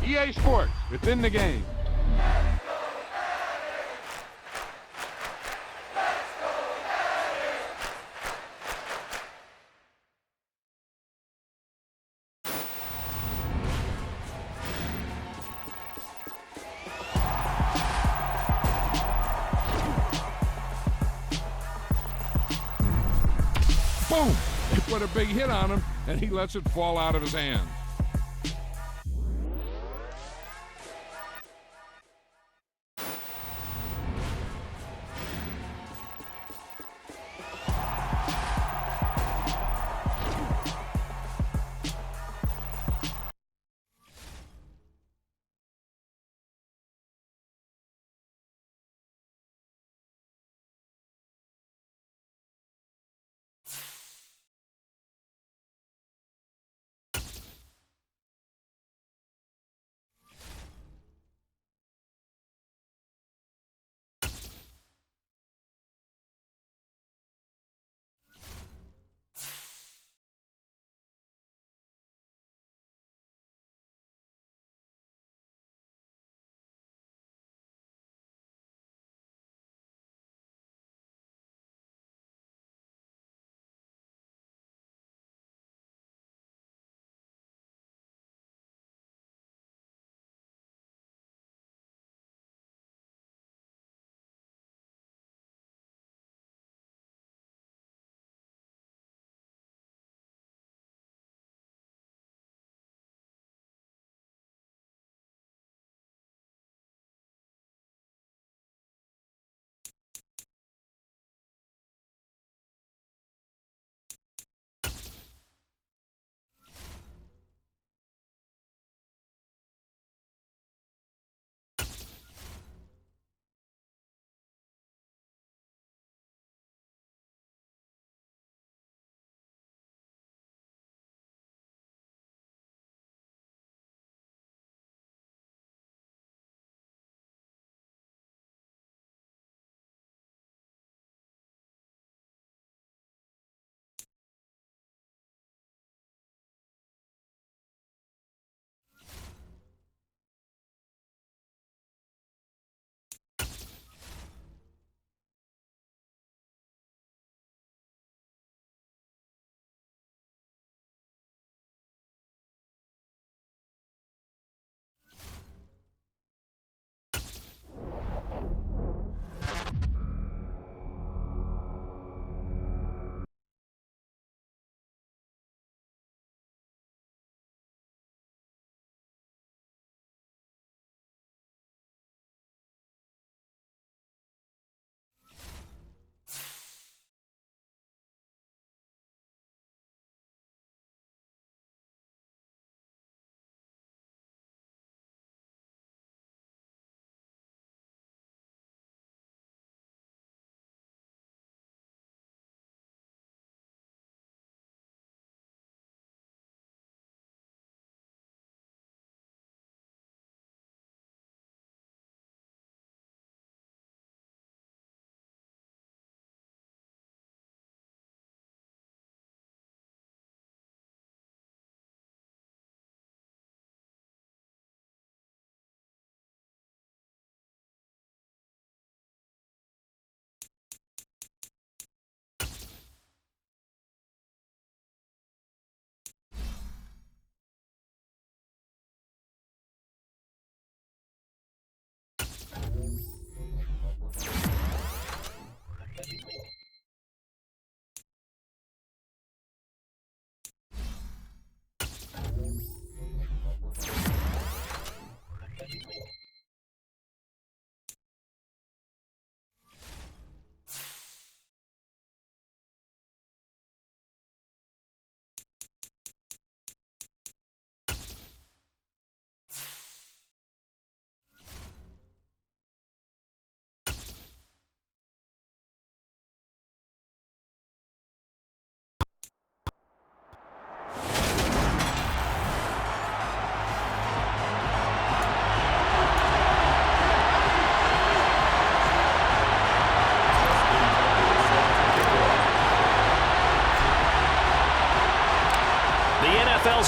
EA Sports, within the game. Boom! They put a big hit on him, and he lets it fall out of his hands.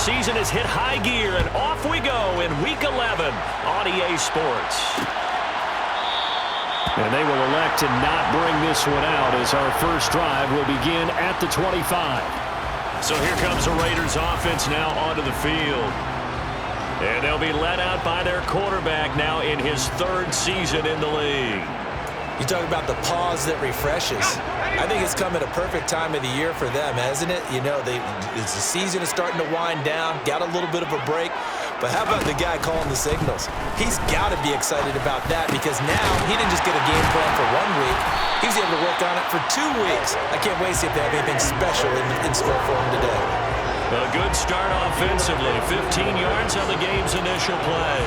season has hit high gear, and off we go in Week 11 on EA Sports. And they will elect to not bring this one out as our first drive will begin at the 25. So here comes the Raiders offense now onto the field. And they'll be led out by their quarterback now in his 3rd season in the league. You talk about the pause that refreshes. I think it's come at a perfect time of the year for them, hasn't it? You know, the season is starting to wind down, got a little bit of a break. But how about the guy calling the signals? He's got to be excited about that because now he didn't just get a game plan for 1 week. He's able to work on it for 2 weeks. I can't wait to see if they have anything special in store for him today. A good start offensively. 15 yards on the game's initial play.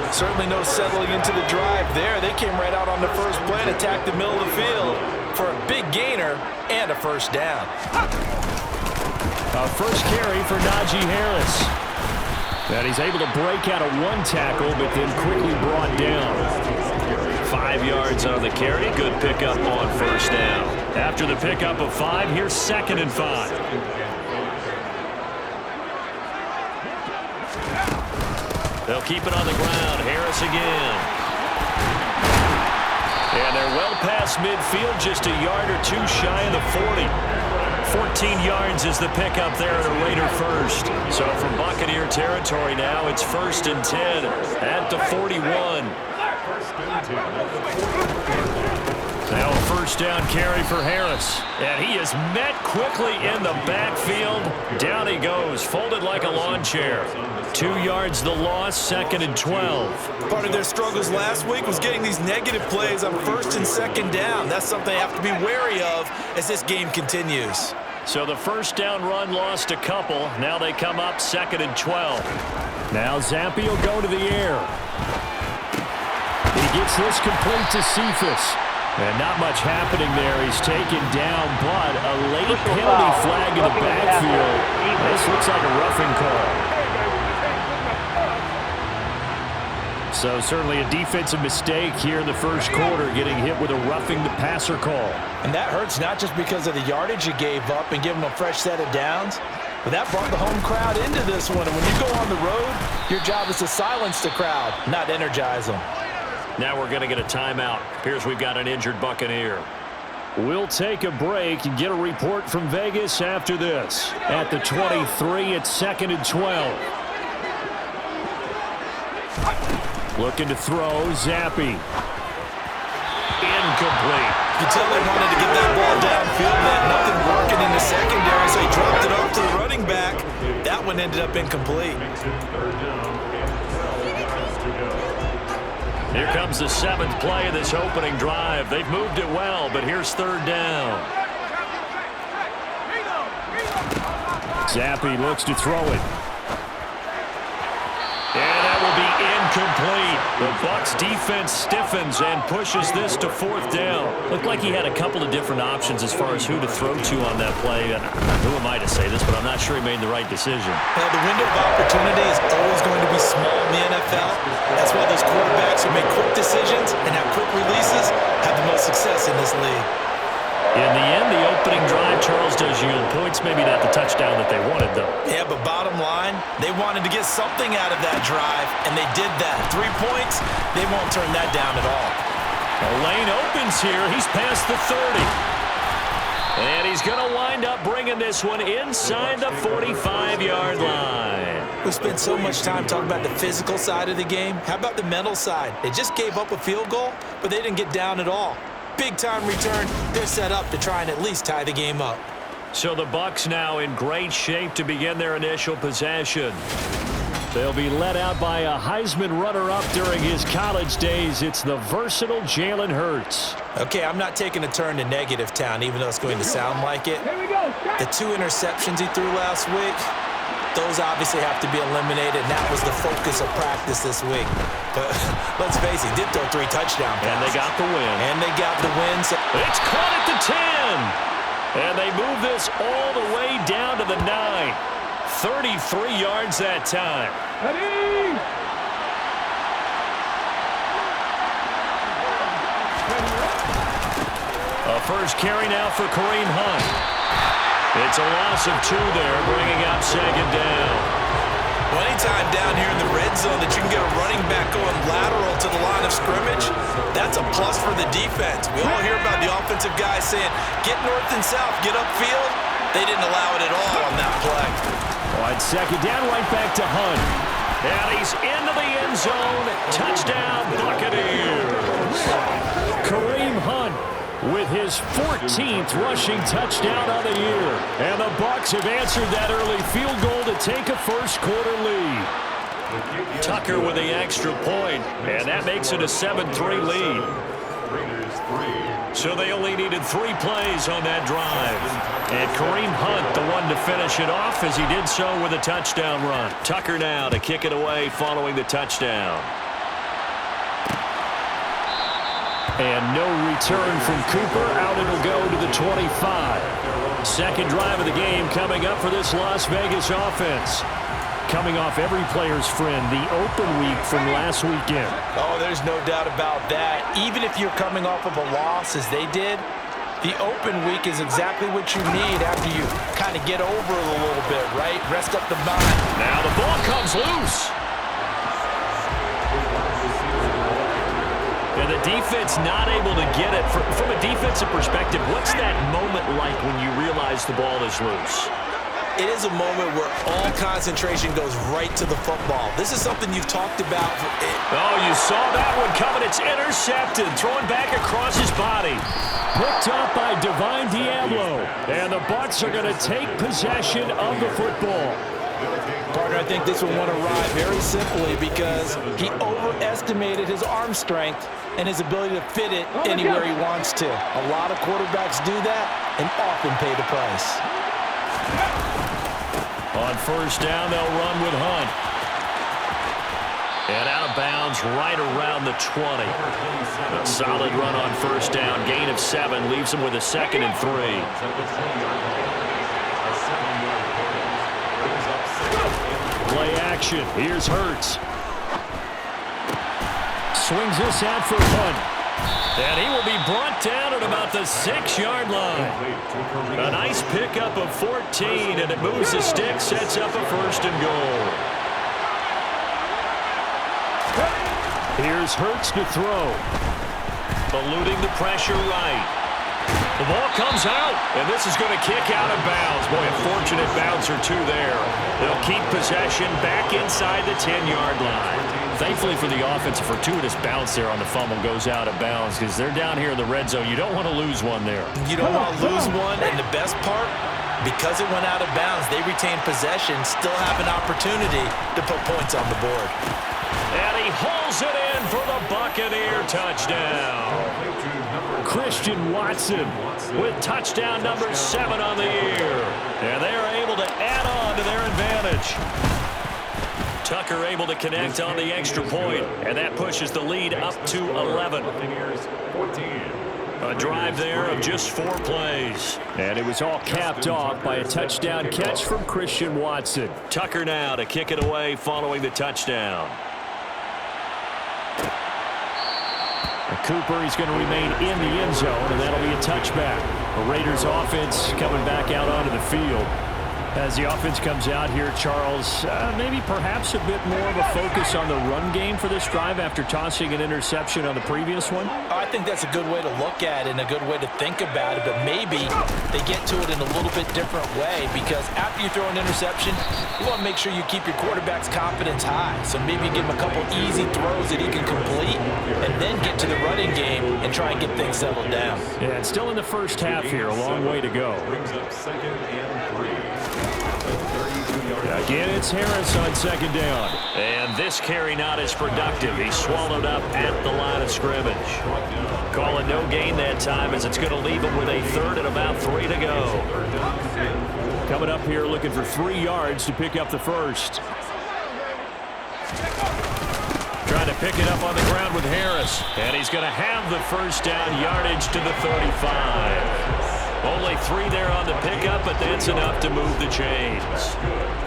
Certainly no settling into the drive there. They came right out on the first play and attacked the middle of the field for a big gainer and a first down. A first carry for Najee Harris. And he's able to break out of 1 tackle, but then quickly brought down. 5 yards on the carry. Good pickup on first down. After the pickup of 5, here's 2nd and 5. They'll keep it on the ground. Harris again. And they're well past midfield, just a yard or 2 shy of the 40. 14 yards is the pickup there at a Raider first. So from Buccaneer territory now, it's 1st and 10 at the 41. Now a first down carry for Harris. And he is met quickly in the backfield. Down he goes, folded like a lawn chair. 2 yards the loss, 2nd and 12. Part of their struggles last week was getting these negative plays on 1st and 2nd down. That's something they have to be wary of as this game continues. So the first down run lost a couple. Now they come up 2nd and 12. Now Zappi will go to the air. He gets this complete to Cephas. And not much happening there. He's taken down, but a late penalty flag in the backfield. This looks like a roughing call. So certainly a defensive mistake here in the first quarter, getting hit with a roughing the passer call. And that hurts not just because of the yardage you gave up and giving them a fresh set of downs, but that brought the home crowd into this one. And when you go on the road, your job is to silence the crowd, not energize them. Now we're going to get a timeout. Appears we've got an injured Buccaneer. We'll take a break and get a report from Vegas after this. At the 23, it's 2nd and 12. Looking to throw, Zappi. Incomplete. You tell they wanted to get that ball downfield, man. Nothing working in the secondary, so he dropped it off to the running back. That one ended up incomplete. Here comes the 7th play of this opening drive. They've moved it well, but here's 3rd down. Zappi looks to throw it. And that will be incomplete. The Bucs defense stiffens and pushes this to 4th down. Looked like he had a couple of different options as far as who to throw to on that play. And who am I to say this, but I'm not sure he made the right decision. Well, the window of opportunity is always going to be small in the NFL. That's why those quarterbacks who make quick decisions and have quick releases have the most success in this league. In the end, the opening drive, Charles, does yield points. Maybe not the touchdown that they wanted, though. Yeah, but bottom line, they wanted to get something out of that drive, and they did that. 3 points, they won't turn that down at all. A lane opens here. He's past the 30. And he's going to wind up bringing this one inside the 45-yard line. We spent so much time talking about the physical side of the game. How about the mental side? They just gave up a field goal, but they didn't get down at all. Big-time return. They're set up to try and at least tie the game up. So the Bucs now in great shape to begin their initial possession. They'll be led out by a Heisman runner-up during his college days. It's the versatile Jalen Hurts. Okay, I'm not taking a turn to negative town, even though it's going to sound like it. The 2 interceptions he threw last week, those obviously have to be eliminated, and that was the focus of practice this week. But let's face it, he did throw 3 touchdown passes. And they got the win. And they got the win. So it's caught at the 10. And they move this all the way down to the 9. 33 yards that time. A first carry now for Kareem Hunt. It's a loss of 2 there, bringing up 2nd down. Well, anytime down here in the red zone that you can get a running back going lateral to the line of scrimmage, that's a plus for the defense. We all hear about the offensive guys saying, get north and south, get upfield. They didn't allow it at all on that play. On second down, right back to Hunt. And he's into the end zone. Touchdown, Buccaneers. Kareem Hunt with his 14th rushing touchdown on the year. And the Bucs have answered that early field goal to take a first-quarter lead. Tucker with the extra point, and that makes it a 7-3 lead. So they only needed 3 plays on that drive. And Kareem Hunt, the one to finish it off, as he did so with a touchdown run. Tucker now to kick it away following the touchdown. And no return from Cooper. Out it'll go to the 25. Second drive of the game coming up for this Las Vegas offense. Coming off every player's friend, the open week from last weekend. Oh, there's no doubt about that. Even if you're coming off of a loss, as they did, the open week is exactly what you need after you kind of get over it a little bit, right? Rest up the mind. Now the ball comes loose. And the defense not able to get it. From a defensive perspective, what's that moment like when you realize the ball is loose? It is a moment where all concentration goes right to the football. This is something you've talked about. Oh, you saw that one coming. It's intercepted. Throwing back across his body. Picked up by Divine Diablo. And the Bucs are going to take possession of the football. Partner, I think this one won a ride very simply because he overestimated his arm strength and his ability to fit it anywhere he wants to. A lot of quarterbacks do that and often pay the price. On first down, they'll run with Hunt. And out of bounds right around the 20. A solid run on first down. Gain of 7 leaves him with a 2nd and 3. Play action. Here's Hurts. Swings this out for Hunt. And he will be brought down at about the 6-yard line. A nice pickup of 14, and it moves the stick, sets up a 1st and goal. Here's Hurts to throw. Eluding the pressure right. The ball comes out, and this is going to kick out of bounds. Boy, a fortunate bounce or two there. They'll keep possession back inside the 10-yard line. Thankfully for the offense, a fortuitous bounce there on the fumble goes out of bounds because they're down here in the red zone. You don't want to lose one there. You don't want to lose one, and the best part, because it went out of bounds, they retain possession, still have an opportunity to put points on the board. And he hauls it in for the Buccaneer touchdown. Christian Watson with touchdown number 7 on the year. And they are able to add on to their advantage. Tucker able to connect on the extra point, and that pushes the lead up to 11. A drive there of just 4 plays. And it was all capped off by a touchdown catch from Christian Watson. Tucker now to kick it away following the touchdown. Cooper, he's going to remain in the end zone, and that'll be a touchback. The Raiders offense coming back out onto the field. As the offense comes out here, Charles, maybe perhaps a bit more of a focus on the run game for this drive after tossing an interception on the previous one? I think that's a good way to look at it and a good way to think about it, but maybe they get to it in a little bit different way because after you throw an interception, you want to make sure you keep your quarterback's confidence high. So maybe give him a couple easy throws that he can complete and then get to the running game and try and get things settled down. Yeah, it's still in the first half here, a long way to go. Again, it's Harris on second down. And this carry not as productive. He's swallowed up at the line of scrimmage. Calling no gain that time as it's going to leave him with a 3rd and about 3 to go. Coming up here looking for 3 yards to pick up the first. Trying to pick it up on the ground with Harris. And he's going to have the first down yardage to the 35. Only 3 there on the pickup, but that's enough to move the chains.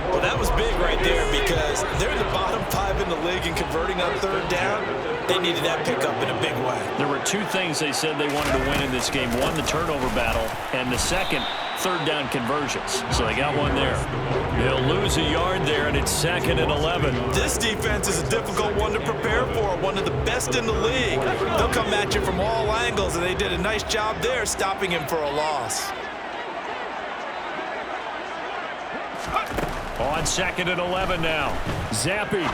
Well, that was big right there because they're in the bottom 5 in the league and converting on 3rd down. They needed that pickup in a big way. There were 2 things they said they wanted to win in this game. One, the turnover battle, and the second, third down conversions. So they got one there. They'll lose a yard there, and it's 2nd and 11. This defense is a difficult one to prepare for, one of the best in the league. They'll come at you from all angles, and they did a nice job there stopping him for a loss. On 2nd and 11 now. Zappi.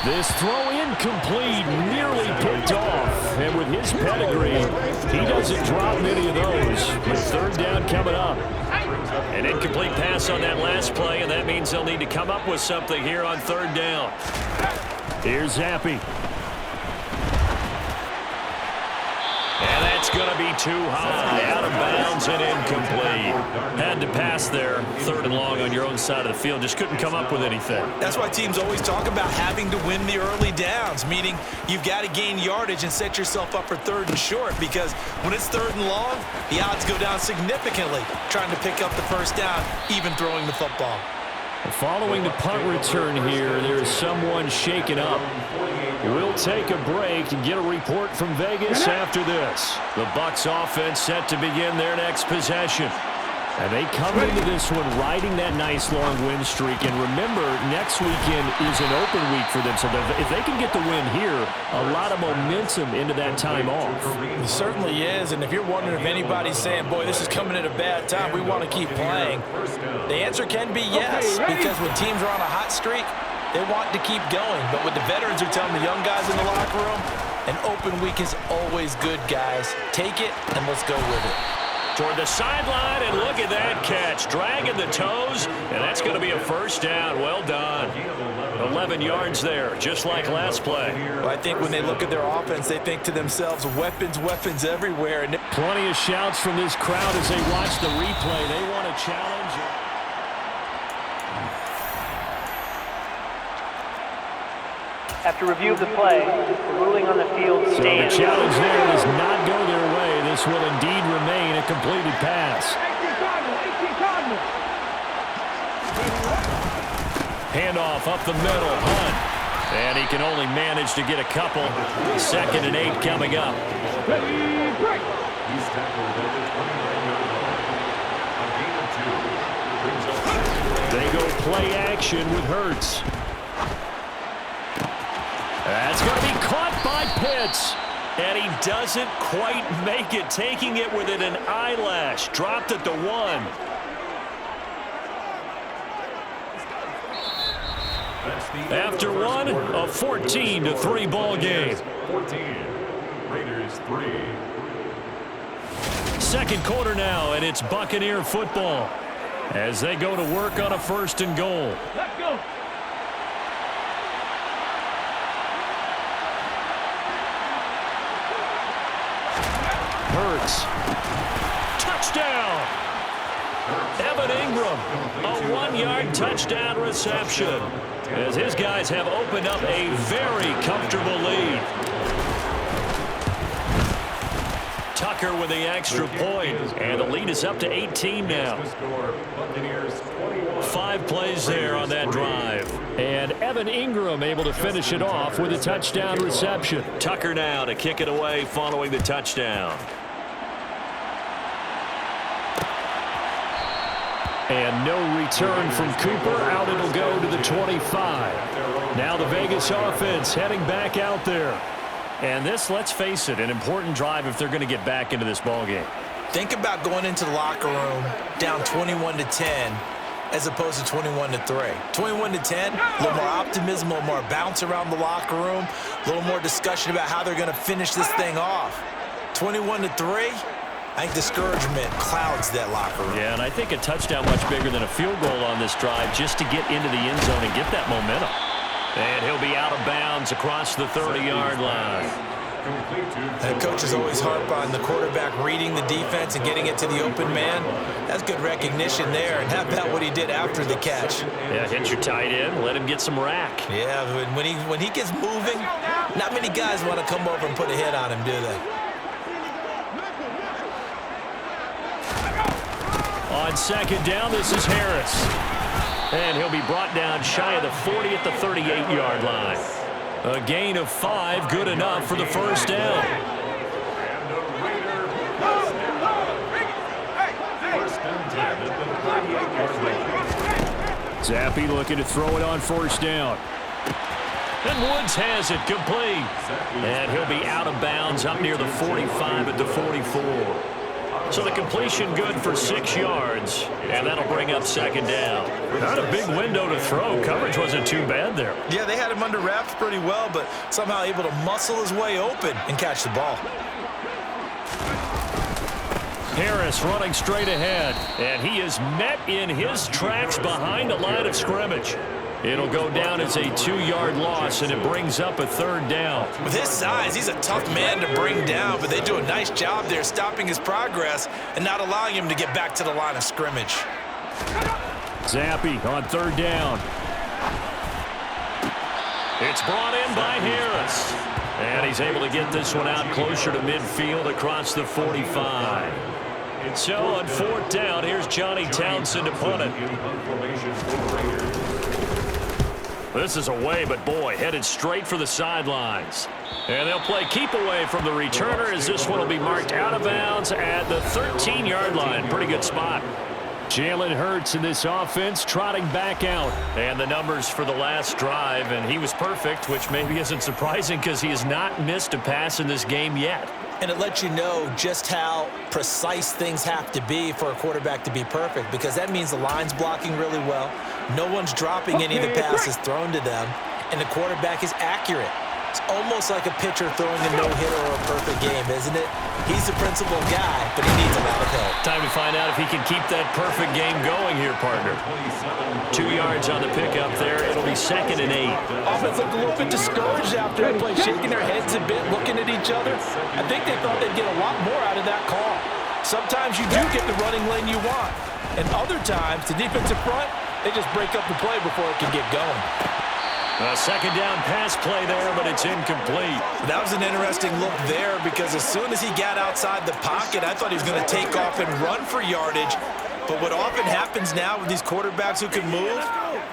This throw incomplete, nearly picked off. And with his pedigree, he doesn't drop many of those. With third down coming up. An incomplete pass on that last play, and that means they'll need to come up with something here on third down. Here's Zappi. And that's going to be too high, out of bounds and incomplete. Had to pass there, 3rd and long on your own side of the field. Just couldn't come up with anything. That's why teams always talk about having to win the early downs, meaning you've got to gain yardage and set yourself up for 3rd and short, because when it's 3rd and long, the odds go down significantly trying to pick up the first down, even throwing the football. Following the punt return here, there's someone shaken up. We'll take a break and get a report from Vegas after this. The Bucs offense set to begin their next possession. And they come into this one riding that nice long win streak. And remember, next weekend is an open week for them. So if they can get the win here, a lot of momentum into that time off. It certainly is. And if you're wondering if anybody's saying, boy, this is coming at a bad time, we want to keep playing, the answer can be yes. Because when teams are on a hot streak, they want to keep going. But what the veterans are telling the young guys in the locker room, an open week is always good, guys. Take it, and let's go with it. Toward the sideline, and look at that catch. Dragging the toes, and that's going to be a first down. Well done. 11 yards there, just like last play. Well, I think when they look at their offense, they think to themselves, weapons, weapons everywhere. And plenty of shouts from this crowd as they watch the replay. They want a challenge. After review of the play, the ruling on the field stands. So the challenge there does not go their way. This will indeed remain a completed pass. Handoff up the middle, Hunt. And he can only manage to get a couple. 2nd and 8 coming up. They go play action with Hurts. That's going to be caught by Pitts. And he doesn't quite make it, taking it within an eyelash. Dropped at the 1. After one, a 14-3 ball game. 14, Raiders 3. Second quarter now, and it's Buccaneer football as they go to work on a 1st and goal. Let's go. Hurts. Touchdown. Evan Ingram, a 1-yard touchdown reception as his guys have opened up a very comfortable lead. Tucker with the extra point, and the lead is up to 18 now. 5 plays there on that drive. And Evan Ingram able to finish it off with a touchdown reception. Tucker now to kick it away following the touchdown. And no return from Cooper. Out it'll go to the 25. Now the Vegas offense heading back out there. And this, let's face it, an important drive if they're going to get back into this ballgame. think about going into the locker room down 21-10 as opposed to 21-3. 21-10, a little more optimism, a little more bounce around the locker room, a little more discussion about how they're going to finish this thing off. 21-3, I think discouragement clouds that locker room. Yeah, and I think a touchdown much bigger than a field goal on this drive just to get into the end zone and get that momentum. And he'll be out of bounds across the 30-yard line. And coaches always harp on the quarterback reading the defense and getting it to the open man. That's good recognition there. And how about what he did after the catch? Yeah, hit your tight end, let him get some rack. Yeah, when he gets moving, not many guys want to come over and put a hit on him, do they? On second down, this is Harris. And he'll be brought down shy of the 40 at the 38-yard line. A gain of 5, good enough for the first down. Zappi looking to throw it on first down. And Woods has it complete. And he'll be out of bounds up near the 45 at the 44. So the completion good for 6 yards, and that'll bring up second down. Not a big window to throw. Coverage wasn't too bad there. Yeah, they had him under wraps pretty well, but somehow able to muscle his way open and catch the ball. Harris running straight ahead, and he is met in his tracks behind the line of scrimmage. It'll go down as a 2-yard loss, and it brings up a third down. With his size, he's a tough man to bring down, but they do a nice job there stopping his progress and not allowing him to get back to the line of scrimmage. Zappi on third down. It's brought in by Harris. And he's able to get this one out closer to midfield across the 45. So on fourth down, here's Johnny Townsend to punt it. This is away, but boy, headed straight for the sidelines. And they'll play keep away from the returner as this one will be marked out of bounds at the 13-yard line. Pretty good spot. Jalen Hurts in this offense trotting back out. And the numbers for the last drive, and he was perfect, which maybe isn't surprising because he has not missed a pass in this game yet. And it lets you know just how precise things have to be for a quarterback to be perfect, because that means the line's blocking really well. No one's dropping any of the passes thrown to them, and the quarterback is accurate. It's almost like a pitcher throwing a no-hitter or a perfect game, isn't it? He's the principal guy, but he needs a lot of help. Time to find out if he can keep that perfect game going here, partner. 2 yards on the pickup there. It'll be 2nd and 8. Offense looked a little bit discouraged after the play, shaking their heads a bit, looking at each other. I think they thought they'd get a lot more out of that call. Sometimes you do get the running lane you want, and other times, the defensive front, they just break up the play before it can get going. A second down pass play there, but it's incomplete. That was an interesting look there, because as soon as he got outside the pocket, I thought he was going to take off and run for yardage. But what often happens now with these quarterbacks who can move,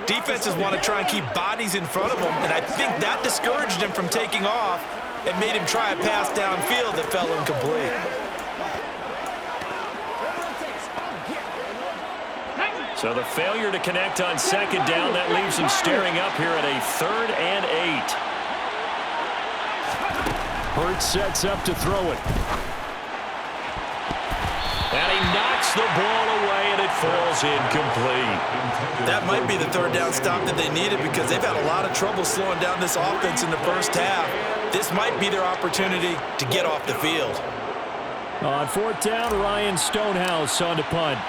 defenses want to try and keep bodies in front of them, and I think that discouraged him from taking off and made him try a pass downfield that fell incomplete. So the failure to connect on second down, that leaves him staring up here at a 3rd and 8. Hurts sets up to throw it. And he knocks the ball away, and it falls incomplete. That might be the 3rd down stop that they needed, because they've had a lot of trouble slowing down this offense in the first half. This might be their opportunity to get off the field. On 4th down, Ryan Stonehouse on to punt.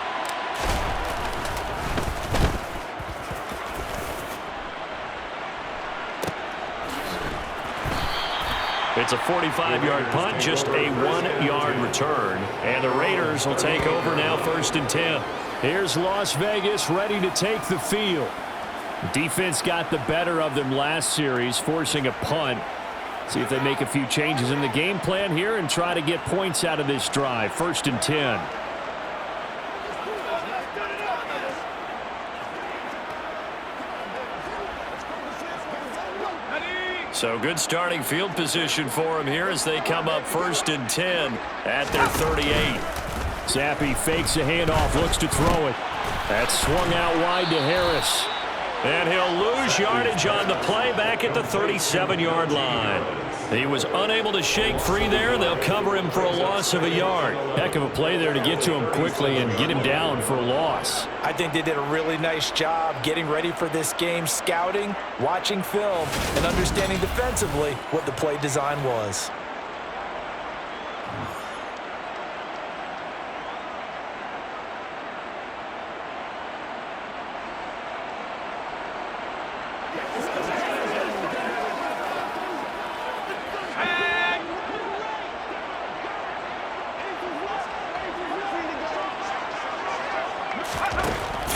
It's a 45-yard punt, just a 1-yard return. And the Raiders will take over now, 1st and 10. Here's Las Vegas ready to take the field. Defense got the better of them last series, forcing a punt. See if they make a few changes in the game plan here and try to get points out of this drive. 1st and 10. So good starting field position for him here as they come up 1st and 10 at their 38. Zappi fakes a handoff, looks to throw it. That's swung out wide to Harris. And he'll lose yardage on the play back at the 37-yard line. He was unable to shake free there. They'll cover him for a loss of a yard. Heck of a play there to get to him quickly and get him down for a loss. I think they did a really nice job getting ready for this game, scouting, watching film, and understanding defensively what the play design was.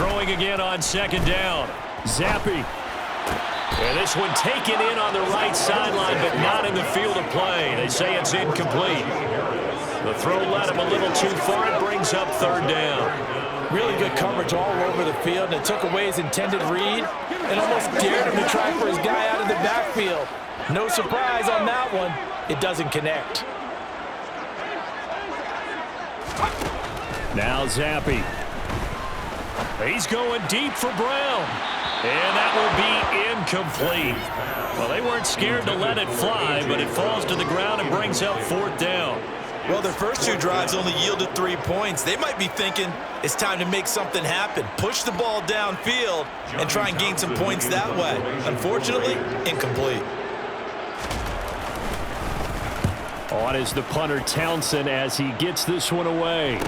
Throwing again on 2nd down. Zappi. And this one taken in on the right sideline, but not in the field of play. They say it's incomplete. The throw led him a little too far. It brings up 3rd down. Really good coverage all over the field, and it took away his intended read and almost dared him to try for his guy out of the backfield. No surprise on that one. It doesn't connect. Now Zappi. He's going deep for Brown. And that will be incomplete. Well, they weren't scared to let it fly, but it falls to the ground and brings up 4th down. Well, their first 2 drives only yielded 3 points. They might be thinking it's time to make something happen. Push the ball downfield and try and gain some points that way. Unfortunately, incomplete. On is the punter Townsend as he gets this one away.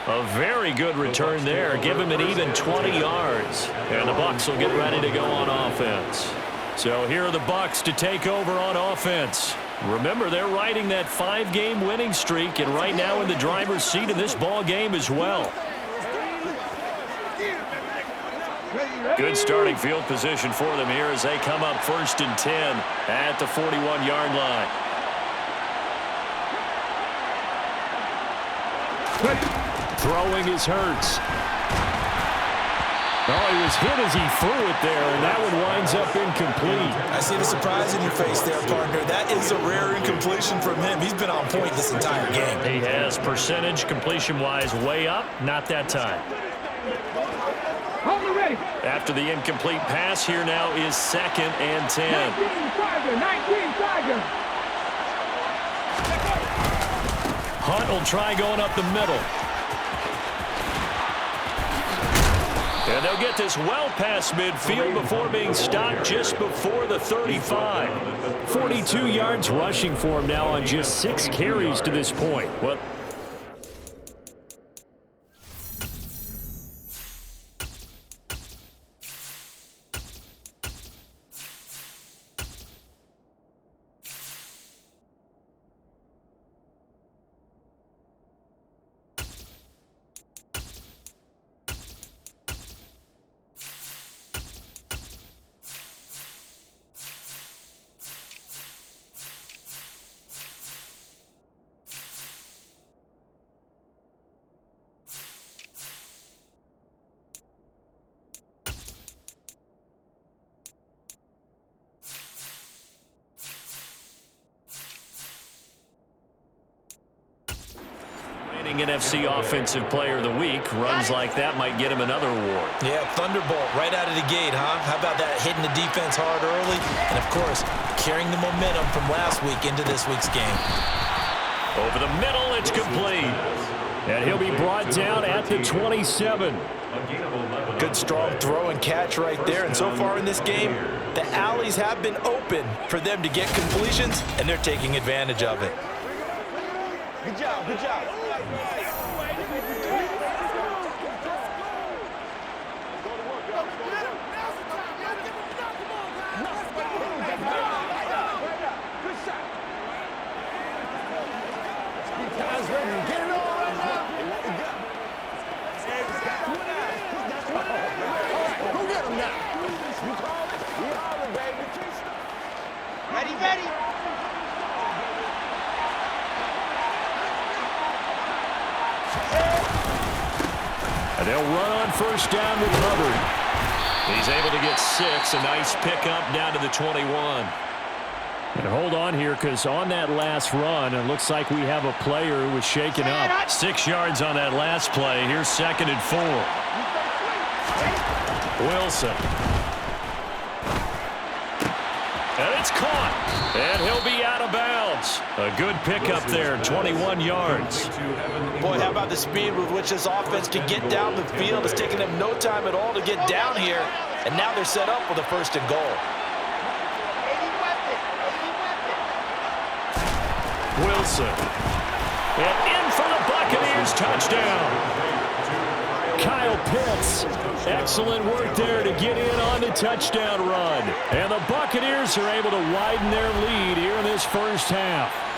A very good return there. Give him an even 20 yards. And the Bucs will get ready to go on offense. So here are the Bucs to take over on offense. Remember, they're riding that 5-game winning streak, and right now in the driver's seat of this ball game as well. Good starting field position for them here as they come up 1st and 10 at the 41-yard line. Throwing is Hurts. Oh, he was hit as he threw it there, and that one winds up incomplete. I see the surprise in your face there, partner. That is a rare incompletion from him. He's been on point this entire game. He has percentage completion-wise way up, not that time. After the incomplete pass, here now is 2nd and 10. 19 Tiger. Hunt will try going up the middle. And they'll get this well past midfield before being stopped just before the 35. 42 yards rushing for him now on just 6 carries to this point. Well, NFC Offensive Player of the Week. Runs like that might get him another award. Yeah, thunderbolt right out of the gate, huh? How about that, hitting the defense hard early? And, of course, carrying the momentum from last week into this week's game. Over the middle, it's complete. And he'll be brought down at the 27. Good, strong throw and catch right there. And so far in this game, the alleys have been open for them to get completions, and they're taking advantage of it. Good job, good job. Ready. And they'll run on 1st down with Hubbard. He's able to get 6. A nice pickup down to the 21. And hold on here, because on that last run, it looks like we have a player who was shaken up. 6 yards on that last play. Here's 2nd and 4. Wilson. And it's caught. And he'll be out of bounds. A good pickup there, 21 yards. Boy, how about the speed with which this offense can get down the field? It's taking them no time at all to get down here. And now they're set up with a 1st and goal. Wilson. And in for the Buccaneers, touchdown. Kyle Pitts. Excellent work there to get in on the touchdown run. And the Buccaneers are able to widen their lead here in this 1st half.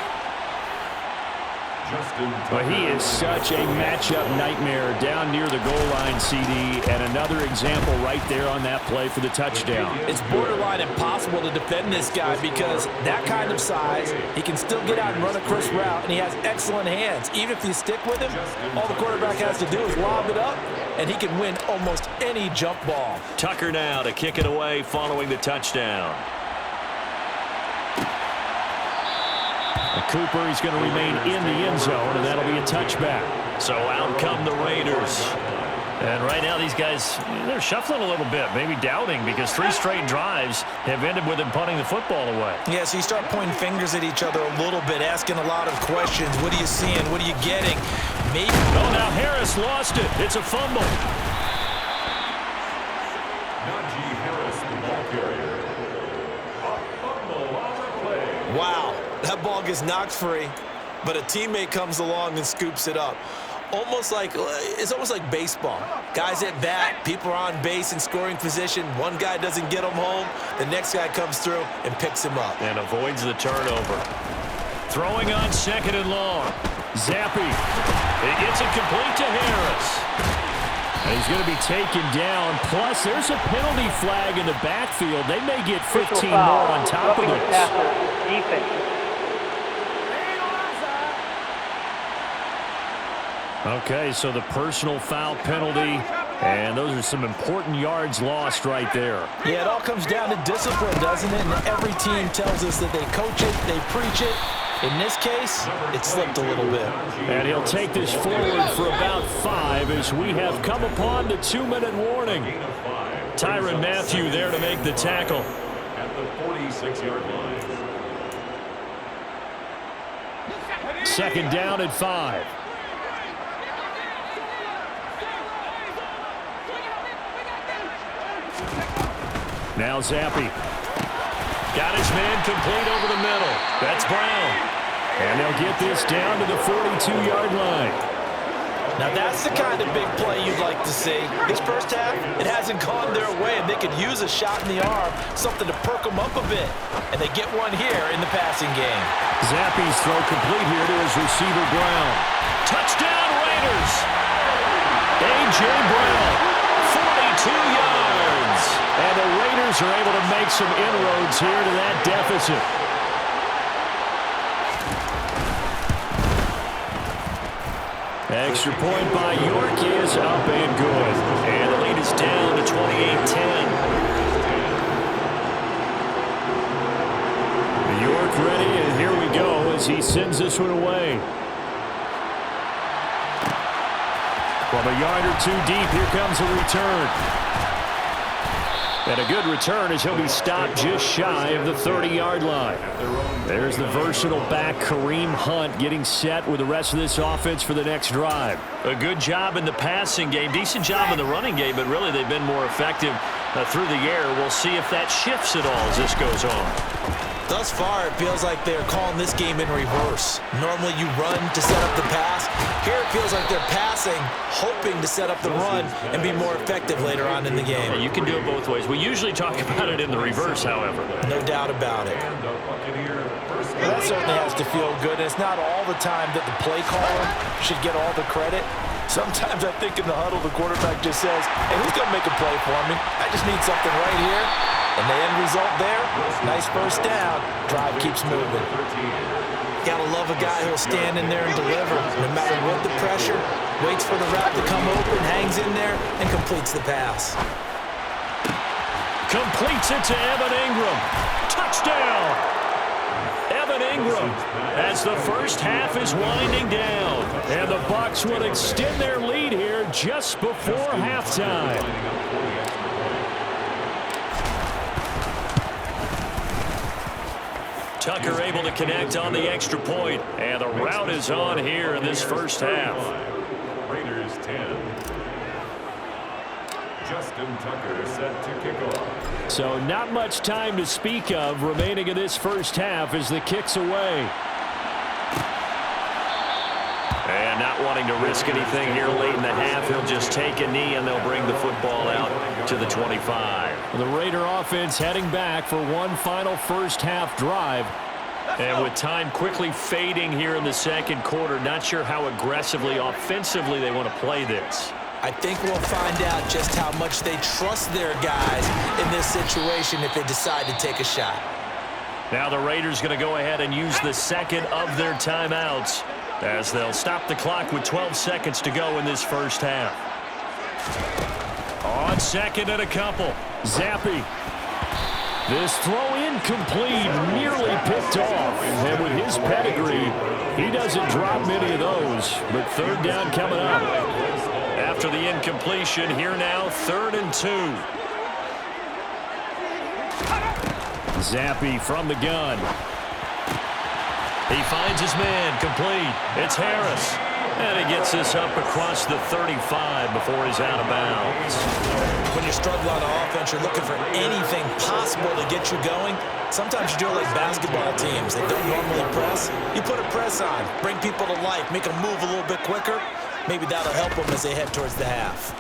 But he is such a matchup nightmare down near the goal line, CD, and another example right there on that play for the touchdown. It's borderline impossible to defend this guy because that kind of size, he can still get out and run a crisp route, and he has excellent hands. Even if you stick with him, all the quarterback has to do is lob it up, and he can win almost any jump ball. Tucker now to kick it away following the touchdown. Cooper. He's going to remain in the end zone, and that'll be a touchback. So out come the Raiders. And right now these guys, they're shuffling a little bit, maybe doubting, because 3 straight drives have ended with them punting the football away. Yeah, so you start pointing fingers at each other a little bit, asking a lot of questions. What are you seeing? What are you getting? Maybe. Oh, now Harris lost it. It's a fumble. Najee Harris, the ball carrier. A fumble on the play. Wow, that ball gets knocked free, but a teammate comes along and scoops it up. It's almost like baseball. Guys at bat, people are on base in scoring position. One guy doesn't get him home. The next guy comes through and picks him up. And avoids the turnover. Throwing on 2nd and long. Zappe. He gets it complete to Harris. And he's going to be taken down. Plus, there's a penalty flag in the backfield. They may get 15 more on top of this. Defense. Okay, so the personal foul penalty, and those are some important yards lost right there. Yeah, it all comes down to discipline, doesn't it? And every team tells us that they coach it, they preach it. In this case, it slipped a little bit. And he'll take this forward for about 5 as we have come upon the 2-minute warning. Tyrann Mathieu there to make the tackle. At the 46-yard line. 2nd down at 5. Now Zappe. Got his man complete over the middle. That's Brown. And they'll get this down to the 42-yard line. Now that's the kind of big play you'd like to see. This first half, it hasn't gone their way, and they could use a shot in the arm, something to perk them up a bit. And they get one here in the passing game. Zappe's throw complete here to his receiver, Brown. Touchdown, Raiders! A.J. Brown, 42 yards. And the Raiders are able to make some inroads here to that deficit. Extra point by York is up and good. And the lead is down to 28-10. York ready, and here we go as he sends this one away. From a yard or 2 deep, here comes a return. And a good return as he'll be stopped just shy of the 30-yard line. There's the versatile back, Kareem Hunt, getting set with the rest of this offense for the next drive. A good job in the passing game, decent job in the running game, but really they've been more effective through the air. We'll see if that shifts at all as this goes on. Thus far, it feels like they're calling this game in reverse. Normally you run to set up the pass. Here it feels like they're passing, hoping to set up the run and be more effective later on in the game. Yeah, you can do it both ways. We usually talk about it in the reverse, however. No doubt about it. Well, that certainly has to feel good. It's not all the time that the play caller should get all the credit. Sometimes I think in the huddle, the quarterback just says, hey, who's going to make a play for me? I just need something right here. And the end result there, nice first down. Drive keeps moving. Gotta love a guy who'll stand in there and deliver. No matter what the pressure, waits for the route to come open, hangs in there, and completes the pass. Completes it to Evan Ingram. Touchdown! Evan Ingram as the first half is winding down. And the Bucs would extend their lead here just before halftime. Tucker able to connect on the extra point, and the route is on here in this first half. Raiders 10. Justin Tucker set to kick off. So not much time to speak of remaining in this first half as the kick's away. And not wanting to risk anything here late in the half, he'll just take a knee and they'll bring the football out to the 25. The Raider offense heading back for one final first half drive. And with time quickly fading here in the second quarter, not sure how aggressively, offensively they want to play this. I think we'll find out just how much they trust their guys in this situation if they decide to take a shot. Now the Raiders going to go ahead and use the second of their timeouts as they'll stop the clock with 12 seconds to go in this first half. On second and a couple, Zappe. This throw in incomplete, nearly picked off. And with his pedigree, he doesn't drop many of those. But third down coming up. After the incompletion, here now, 3rd and 2. Zappi from the gun. He finds his man, complete. It's Harris. And he gets this up across the 35 before he's out of bounds. When you struggle on offense, you're looking for anything possible to get you going. Sometimes you do it like basketball teams that don't normally press. You put a press on, bring people to life, make them move a little bit quicker. Maybe that'll help them as they head towards the half.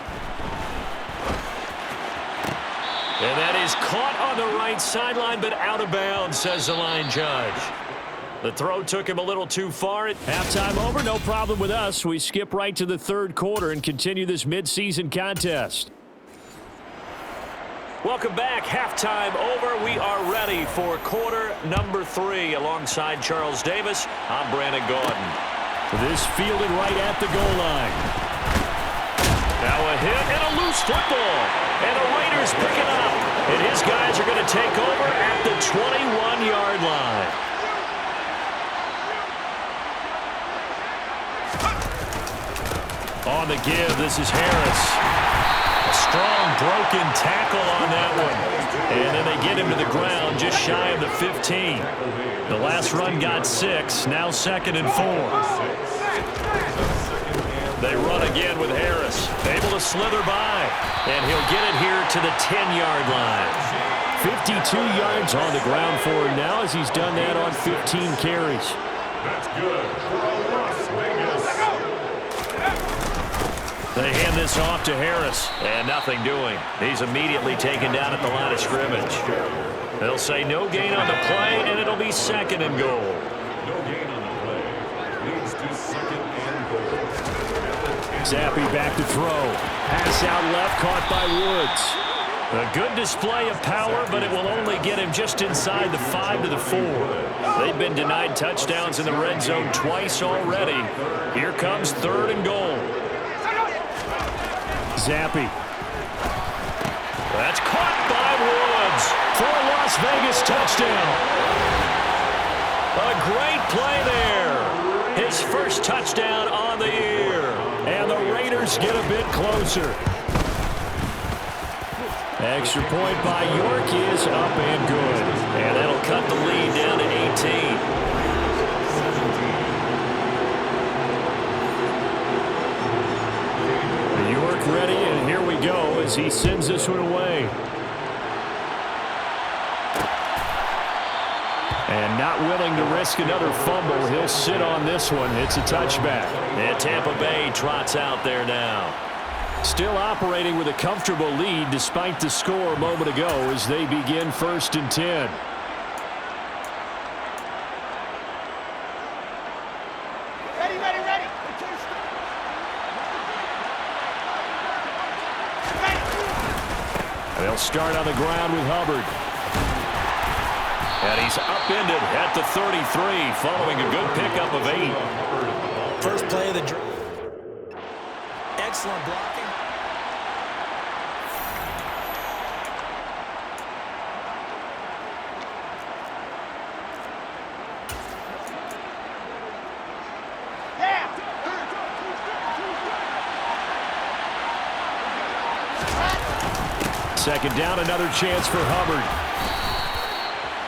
And that is caught on the right sideline, but out of bounds, says the line judge. The throw took him a little too far. Halftime over, no problem with us. We skip right to the 3rd quarter and continue this midseason contest. Welcome back. Halftime over. We are ready for quarter number 3. Alongside Charles Davis, I'm Brandon Gordon. This fielded right at the goal line. Now a hit and a loose football. And the Raiders pick it up. And his guys are going to take over at the 21-yard line. On the give, this is Harris. A strong broken tackle on that one. And then they get him to the ground just shy of the 15. The last run got 6, now 2nd and 4. They run again with Harris. Able to slither by. And he'll get it here to the 10-yard line. 52 yards on the ground for him now as he's done that on 15 carries. That's good for Las Vegas. They hand this off to Harris, and nothing doing. He's immediately taken down at the line of scrimmage. They'll say no gain on the play, and it'll be 2nd and goal. No gain on the play. Leads to 2nd and goal. Zappi back to throw. Pass out left, caught by Woods. A good display of power, but it will only get him just inside the 5 to the 4. They've been denied touchdowns in the red zone twice already. Here comes 3rd and goal. Zappi. That's caught by Woods for a Las Vegas touchdown. A great play there. His first touchdown on the year. And the Raiders get a bit closer. Extra point by York is up and good. And that'll cut the lead down to 18. Ready, and here we go as he sends this one away. And not willing to risk another fumble, he'll sit on this one. It's a touchback. And Tampa Bay trots out there now. Still operating with a comfortable lead despite the score a moment ago as they begin 1st and 10. They'll start on the ground with Hubbard. And he's upended at the 33 following a good pickup of 8. First play of the drive. Excellent blocking. Second down, another chance for Hubbard.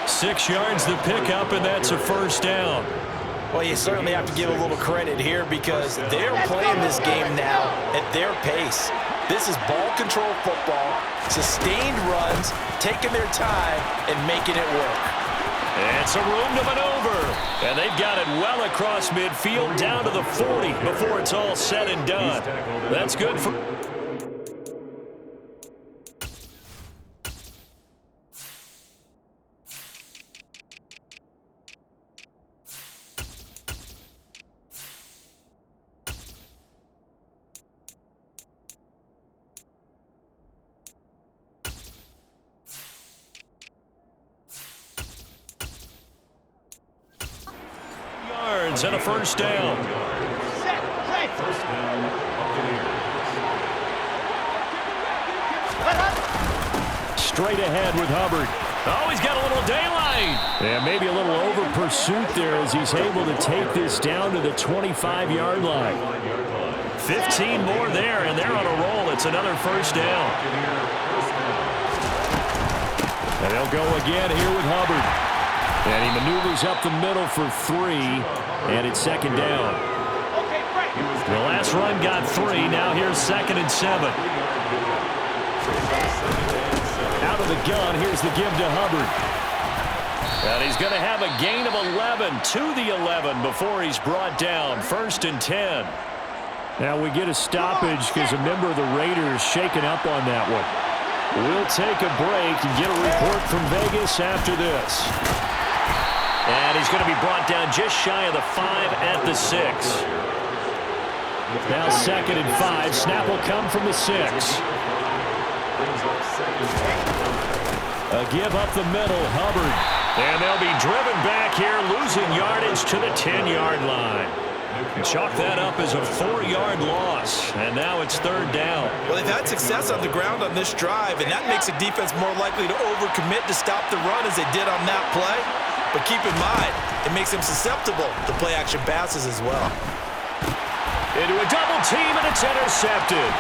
6 yards the pickup, and that's a 1st down. Well, you certainly have to give a little credit here because they're playing this game now at their pace. This is ball control football, sustained runs, taking their time, and making it work. And some room to maneuver. And they've got it well across midfield, down to the 40 before it's all said and done. That's good for... and a 1st down. First down, Buccaneers. Straight ahead with Hubbard. Oh, he's got a little daylight. Yeah, maybe a little over pursuit there as he's able to take this down to the 25-yard line. 15 more there, and they're on a roll. It's another first down. And they'll go again here with Hubbard. And he maneuvers up the middle for 3, and it's second down. The last run got 3. Now here's 2nd and 7. Out of the gun, here's the give to Hubbard. And he's going to have a gain of 11 to the 11 before he's brought down. 1st and 10. Now we get a stoppage because a member of the Raiders shaken up on that one. We'll take a break and get a report from Vegas after this. And he's going to be brought down just shy of the 5 at the 6. Now 2nd and 5. Snap will come from the 6. A give up the middle, Hubbard. And they'll be driven back here, losing yardage to the 10-yard line. Chalk that up as a 4-yard loss, and now it's 3rd down. Well, they've had success on the ground on this drive, and that makes a defense more likely to overcommit to stop the run as they did on that play. But keep in mind, it makes them susceptible to play-action passes as well. Into a double team, and it's intercepted.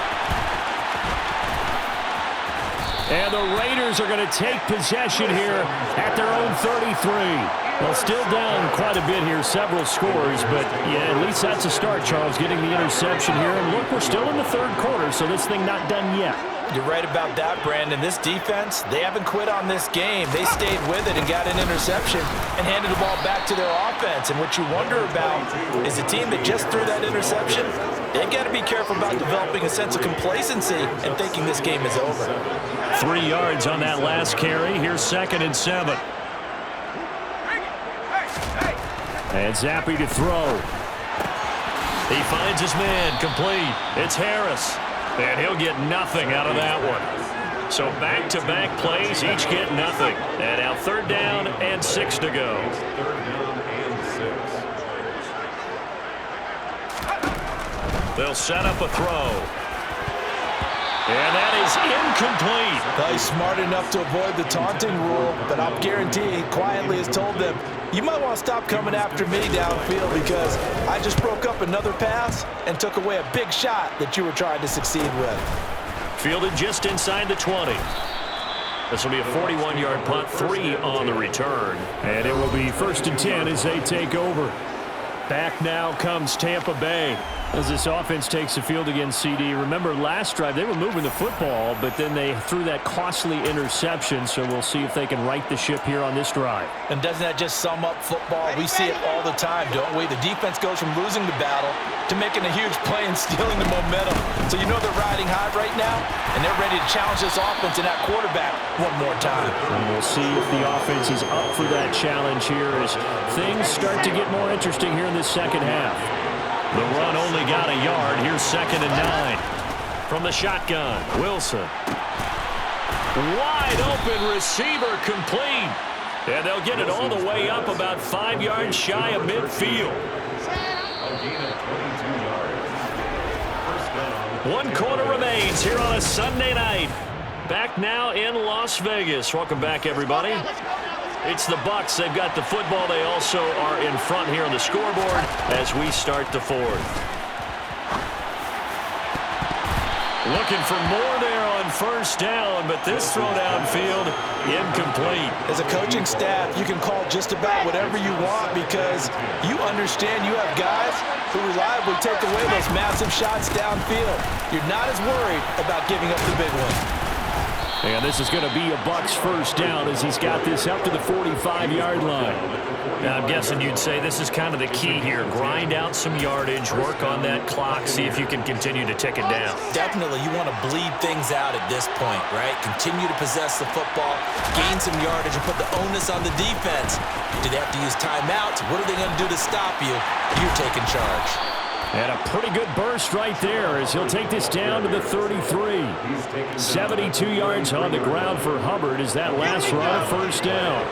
And the Raiders are going to take possession here at their own 33. Well, still down quite a bit here, several scores, but yeah, at least that's a start, Charles, getting the interception here. And look, we're still in the 3rd quarter, so this thing not done yet. You're right about that, Brandon. This defense, they haven't quit on this game. They stayed with it and got an interception and handed the ball back to their offense. And what you wonder about is a team that just threw that interception, they got to be careful about developing a sense of complacency and thinking this game is over. 3 yards on that last carry. Here's 2nd and 7. And Zappi to throw. He finds his man, complete. It's Harris. And he'll get nothing out of that one. So back-to-back plays, each get nothing. And now 3rd down and 6 to go. 3rd down and 6. They'll set up a throw. And that is incomplete. Well, he's smart enough to avoid the taunting rule, but I'll guarantee he quietly has told them, you might want to stop coming after me downfield because I just broke up another pass and took away a big shot that you were trying to succeed with. Fielded just inside the 20. This will be a 41-yard punt, 3 on the return. And it will be 1st and 10 as they take over. Back now comes Tampa Bay as this offense takes the field against CD. Remember, last drive, they were moving the football, but then they threw that costly interception, so we'll see if they can right the ship here on this drive. And doesn't that just sum up football? We see it all the time, don't we? The defense goes from losing the battle to making a huge play and stealing the momentum. So you know they're riding high right now, and they're ready to challenge this offense and that quarterback one more time. And we'll see if the offense is up for that challenge here as things start to get more interesting here in this second half. The run only got a yard. Here's 2nd and 9. From the shotgun, Wilson. Wide open receiver, complete. And they'll get it all the way up about 5 yards shy of midfield. A gain of 22 yards. 1st down. 1 quarter remains here on a Sunday night. Back now in Las Vegas. Welcome back, everybody. It's the Bucs. They've got the football. They also are in front here on the scoreboard as we start the 4th. Looking for more there on 1st down, but this throw downfield incomplete. As a coaching staff, you can call just about whatever you want because you understand you have guys who reliably take away those massive shots downfield. You're not as worried about giving up the big one. And this is going to be a Bucs 1st down as he's got this up to the 45-yard line. Now, I'm guessing you'd say this is kind of the key here. Grind out some yardage, work on that clock, see if you can continue to tick it down. Definitely, you want to bleed things out at this point, right? Continue to possess the football, gain some yardage, and put the onus on the defense. Do they have to use timeouts? What are they going to do to stop you? You're taking charge. And a pretty good burst right there as he'll take this down to the 33. 72 yards on the ground for Hubbard as that last run of 1st down.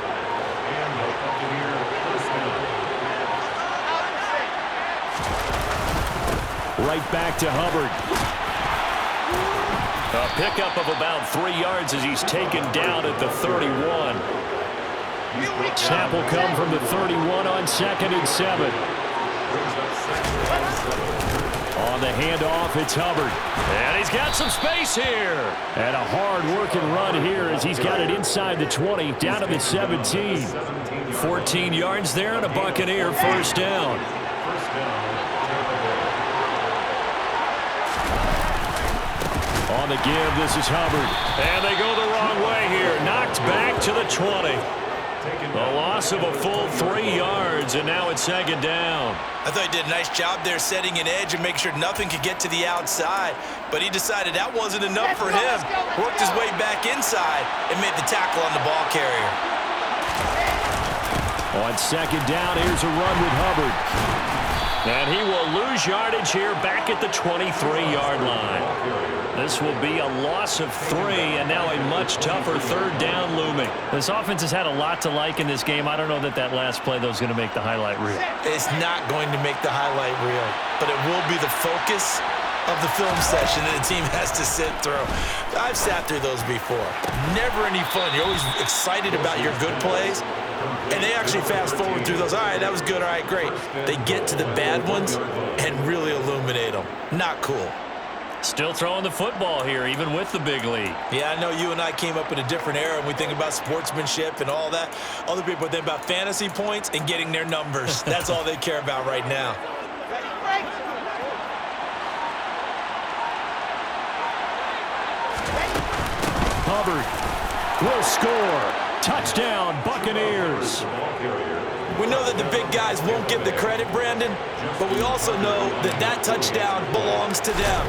Right back to Hubbard. A pickup of about 3 yards as he's taken down at the 31. Snap will come from the 31 on 2nd and 7. On the handoff, it's Hubbard. And he's got some space here. And a hard-working run here as he's got it inside the 20, down to the 17. 14 yards there and a Buccaneer first down. On the give, this is Hubbard. And they go the wrong way here. Knocked back to the 20. A loss of a full 3 yards, and now it's 2nd down. I thought he did a nice job there setting an edge and making sure nothing could get to the outside. But he decided that wasn't enough for him. Worked his way back inside and made the tackle on the ball carrier. On 2nd down, here's a run with Hubbard. And he will lose yardage here back at the 23-yard line. This will be a loss of 3, and now a much tougher 3rd down looming. This offense has had a lot to like in this game. I don't know that that last play, though, is going to make the highlight reel. It's not going to make the highlight reel, but it will be the focus of the film session that the team has to sit through. I've sat through those before. Never any fun. You're always excited about your good plays, and they actually fast forward through those. All right, that was good. All right, great. They get to the bad ones and really illuminate them. Not cool. Still throwing the football here, even with the big lead. Yeah, I know you and I came up in a different era, and we think about sportsmanship and all that. Other people think about fantasy points and getting their numbers. That's all they care about right now. Hubbard will score. Touchdown, Buccaneers. We know that the big guys won't get the credit, Brandon, but we also know that that touchdown belongs to them.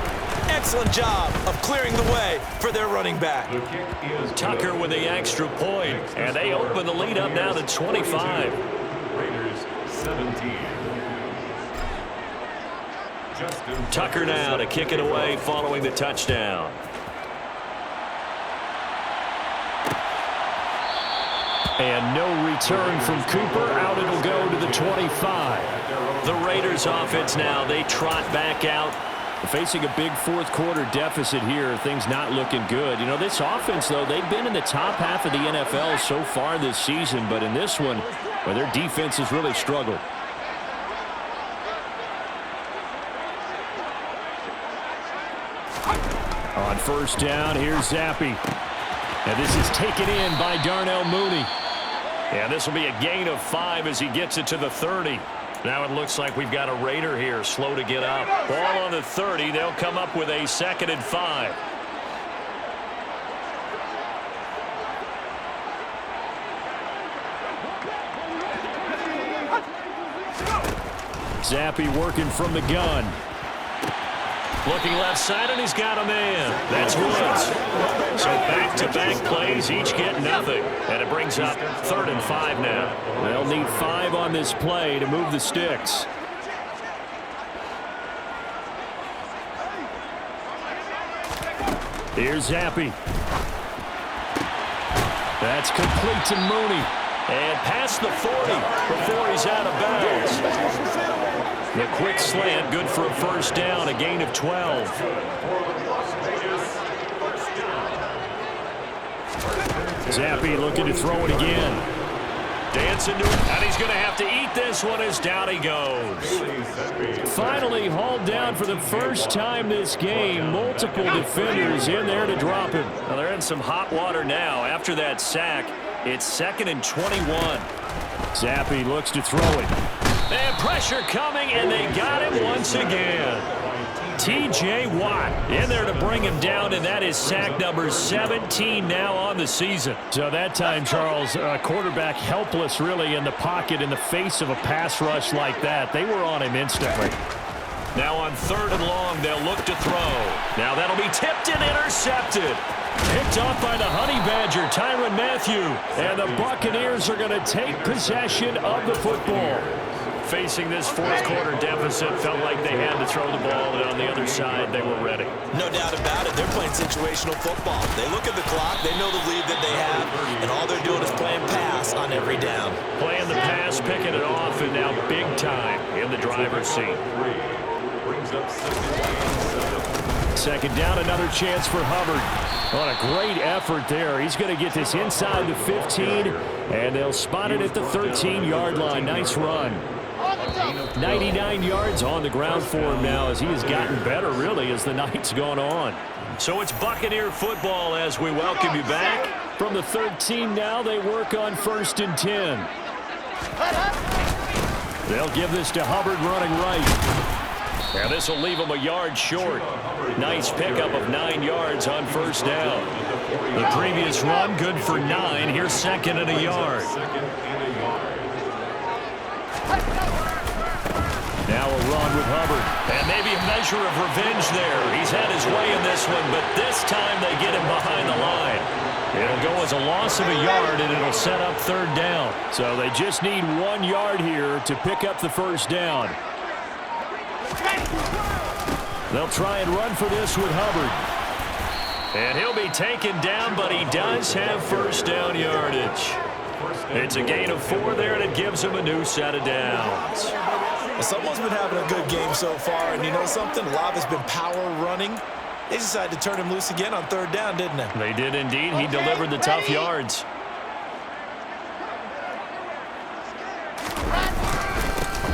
Excellent job of clearing the way for their running back. Tucker with the extra point, and they open the lead up now to 25. Raiders 17. Tucker now to kick it away following the touchdown. And no return from Cooper. Out it'll go to the 25. The Raiders offense now, they trot back out. Facing a big fourth-quarter deficit here, things not looking good. You know, this offense, though, they've been in the top half of the NFL so far this season, but in this one, well, their defense has really struggled. On 1st down, here's Zappi. And this is taken in by Darnell Mooney. And this will be a gain of 5 as he gets it to the 30. Now it looks like we've got a Raider here, slow to get up. Ball on the 30. They'll come up with a 2nd and 5. Zappi working from the gun. Looking left side, and he's got a man. That's Woods. So back-to-back plays, each get nothing. And it brings up 3rd and 5 now. They'll need 5 on this play to move the sticks. Here's Zappi. That's complete to Mooney. And past the 40 before he's out of bounds. The quick slant, good for a 1st down, a gain of 12. Zappi looking to throw it again. Dancing to it, and he's going to have to eat this one as down he goes. Finally hauled down for the first time this game. Multiple defenders in there to drop him. Well, they're in some hot water now. After that sack, it's 2nd and 21. Zappi looks to throw it. And pressure coming, and they got him once again. T.J. Watt in there to bring him down, and that is sack number 17 now on the season. So that time, Charles, quarterback helpless really in the pocket in the face of a pass rush like that. They were on him instantly. Now on 3rd and long, they'll look to throw. Now that'll be tipped and intercepted. Picked off by the Honey Badger, Tyrann Mathieu. And the Buccaneers are going to take possession of the football. Facing this fourth-quarter deficit, felt like they had to throw the ball, and on the other side, they were ready. No doubt about it. They're playing situational football. They look at the clock. They know the lead that they have, and all they're doing is playing pass on every down. Playing the pass, picking it off, and now big time in the driver's seat. Brings up 2nd. Second down, another chance for Hubbard. What a great effort there. He's going to get this inside the 15, and they'll spot it at the 13-yard line. Nice run. 99 yards on the ground for him now as he has gotten better, really, as the night's gone on. So it's Buccaneer football as we welcome you back. From the 13 now, they work on 1st and 10. They'll give this to Hubbard running right. Now this will leave him a yard short. Nice pickup of 9 yards on 1st down. The previous run good for 9. Here's 2nd and a yard. Now a run with Hubbard. And maybe a measure of revenge there. He's had his way in this one, but this time they get him behind the line. It'll go as a loss of a yard, and it'll set up 3rd down. So they just need 1 yard here to pick up the 1st down. They'll try and run for this with Hubbard. And he'll be taken down, but he does have 1st down yardage. It's a gain of 4 there, and it gives him a new set of downs. Well, someone's been having a good game so far, and you know something? A lot has been power running. They decided to turn him loose again on 3rd down, didn't they? They did indeed. He delivered the tough yards.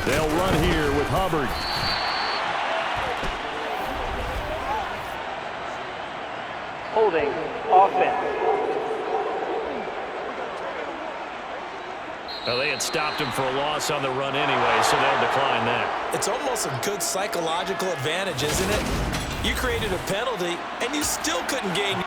They'll run here with Hubbard. Holding offense. Well, they had stopped him for a loss on the run anyway, so they'll decline that. It's almost a good psychological advantage, isn't it? You created a penalty, and you still couldn't gain